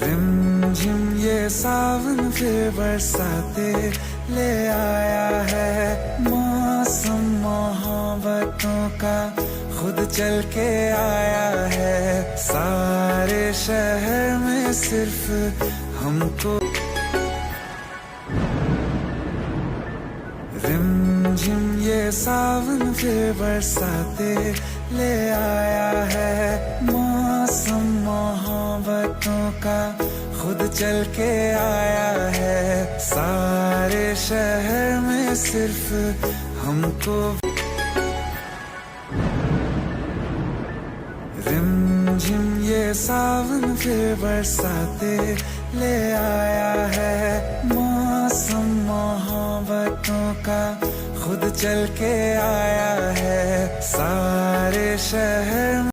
रिमझिम ये सावन फिर बरसाते ले आया है। मौसम मोहब्बतों का खुद चल के आया है। सारे शहर में सिर्फ हमको रिमझिम ये सावन फिर बरसाते ले आया है। मौसम मोहब्बतों का खुद चल के आया है। सारे शहर में सिर्फ हमको रिमझिम ये सावन फिर बरसाते ले आया है। मौसम मोहब्बतों का खुद चल के आया है। सारे शहर